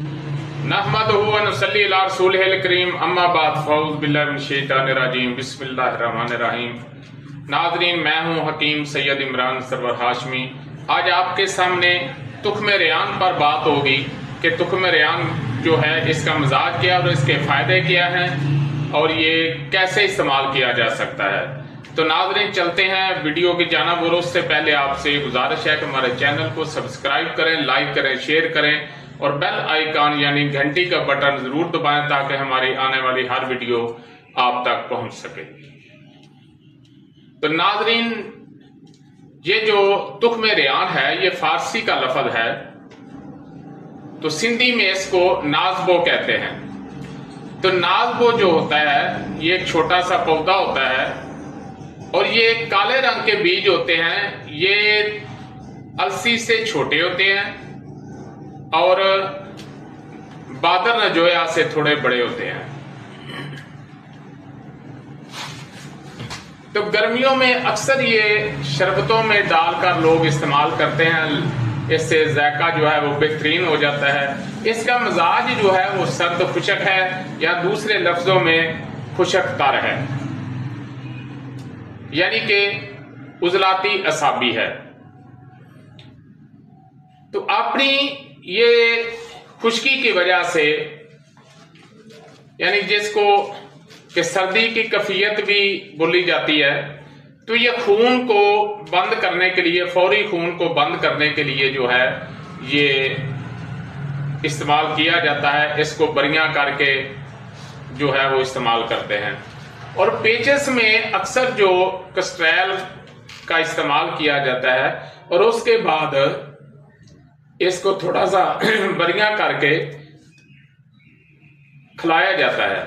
नहमदुहु व नुसल्ली अला रसूलिहिल करीम अम्मा बाद फ़ऊज़ बिल्लाहि मिनश शैतानिर रजीम बिस्मिल्लाहिर रहमानिर रहीम। नाज़रीन, मैं हूँ हकीम सैयद इमरान सरवर हाशमी। आज आपके सामने तुख्म रेयान पर बात होगी कि तुख्म रेयान जो है इसका मिजाज क्या और इसके फ़ायदे क्या हैं और ये कैसे इस्तेमाल किया जा सकता है। तो नाज़रीन, चलते हैं वीडियो की जानिब। और उससे पहले आपसे गुजारिश है कि हमारे चैनल को सब्सक्राइब करें, लाइक करें, शेयर करें और बेल आइकॉन यानी घंटी का बटन जरूर दबाएं ताकि हमारी आने वाली हर वीडियो आप तक पहुंच सके। तो नाज़रीन, ये जो तुख्म रेयान है ये फारसी का लफ्ज है, तो सिंधी में इसको नाजबो कहते हैं। तो नाजबो जो होता है ये एक छोटा सा पौधा होता है और ये काले रंग के बीज होते हैं। ये अलसी से छोटे होते हैं और बादर नजोया से थोड़े बड़े होते हैं। तो गर्मियों में अक्सर ये शरबतों में डालकर लोग इस्तेमाल करते हैं। इससे जायका जो है वो बेहतरीन हो जाता है। इसका मिजाज जो है वो सर्द खुशक है या दूसरे लफ्जों में खुशक तर है, यानी कि उजलाती असाबी है। तो अपनी ये खुश्की की वजह से, यानी जिसको कि सर्दी की कैफियत भी बोली जाती है, तो ये खून को बंद करने के लिए, फौरी खून को बंद करने के लिए जो है ये इस्तेमाल किया जाता है। इसको बरियां करके जो है वो इस्तेमाल करते हैं। और पेचेस में अक्सर जो कस्ट्रैल का इस्तेमाल किया जाता है और उसके बाद इसको थोड़ा सा बरियां करके खिलाया जाता है,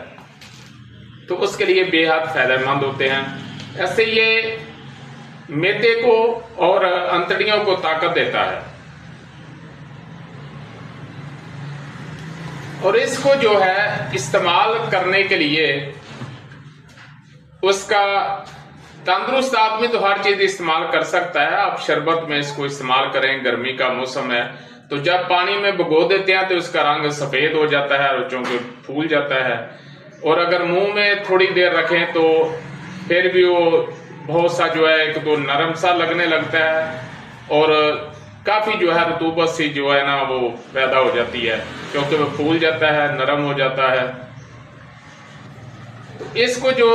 तो उसके लिए बेहद फायदेमंद होते हैं। ऐसे ये मैदे को और अंतड़ियों को ताकत देता है। और इसको जो है इस्तेमाल करने के लिए उसका तंदुरुस्त आदमी तो हर चीज इस्तेमाल कर सकता है। आप शरबत में इसको इस्तेमाल करें, गर्मी का मौसम है तो जब पानी में भिगो देते हैं तो इसका रंग सफेद हो जाता है और चूंकि फूल जाता है। और अगर मुंह में थोड़ी देर रखें तो फिर भी वो बहुत सा जो है एक तो नरम सा लगने लगता है और काफी जो है रतूबत सी जो है ना वो पैदा हो जाती है, क्योंकि वो फूल जाता है, नरम हो जाता है। तो इसको जो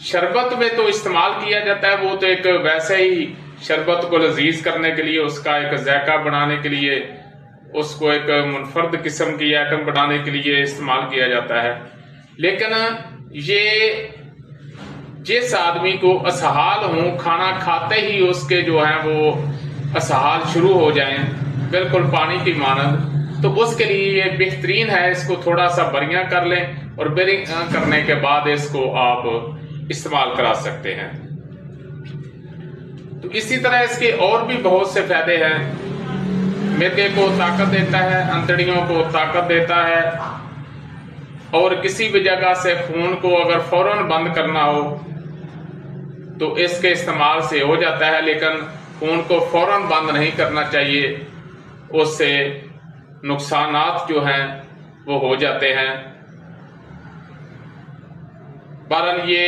शरबत में तो इस्तेमाल किया जाता है, वो तो एक वैसे ही शरबत को लजीज करने के लिए, उसका एक जायका बनाने के लिए, उसको एक मुनफर्द किस्म की आइटम बनाने के लिए इस्तेमाल किया जाता है। लेकिन ये जिस आदमी को असहाल हो, खाना खाते ही उसके जो है वो असहाल शुरू हो जाएं बिल्कुल पानी की मानद, तो उसके लिए ये बेहतरीन है। इसको थोड़ा सा बरियां कर लें और बरियां करने के बाद इसको आप इस्तेमाल करा सकते हैं। तो इसी तरह इसके और भी बहुत से फायदे हैं। मैदे को ताकत देता है, अंतड़ियों को ताकत देता है और किसी भी जगह से खून को अगर फौरन बंद करना हो तो इसके इस्तेमाल से हो जाता है। लेकिन खून को फौरन बंद नहीं करना चाहिए, उससे नुकसानात जो हैं वो हो जाते हैं। बहरहाल ये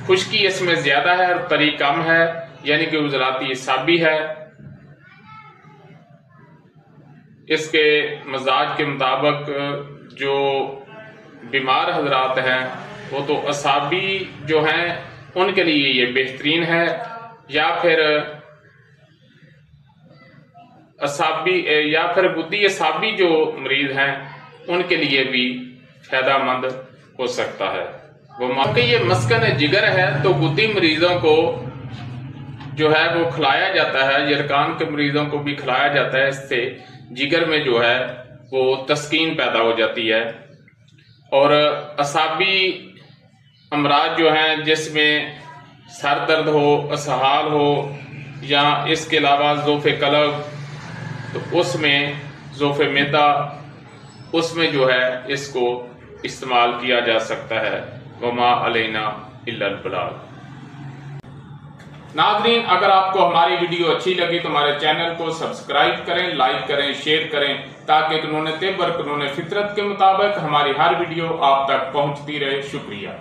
खुश्की इसमें ज्यादा है और तरी कम है, यानी कि उजलाती साबी है। इसके मजाज के मुताबिक जो बीमार हजरात हैं वो तो असाबी जो हैं उनके लिए ये बेहतरीन है, या फिर असाबी या फिर गुद्दी असाबी जो मरीज हैं उनके लिए भी फायदेमंद हो सकता है। वो क्योंकि ये मस्कन जिगर है तो गुद्दी मरीजों को जो है वो खिलाया जाता है, यरकान के मरीजों को भी खिलाया जाता है। इससे जिगर में जो है वो तस्कीन पैदा हो जाती है। और असाबी अमराज जो हैं जिसमें सर दर्द हो, असहाल हो या इसके अलावा ज़ोफ़े कलब, तो उसमें ज़ोफ़े मैदा, उसमें जो है इसको इस्तेमाल किया जा सकता है। वमा अलैना इल्लल बलाग। नाजरीन, अगर आपको हमारी वीडियो अच्छी लगी तो हमारे चैनल को सब्सक्राइब करें, लाइक करें, शेयर करें, ताकि कानून तिब और कानून फितरत के मुताबिक हमारी हर वीडियो आप तक पहुंचती रहे। शुक्रिया।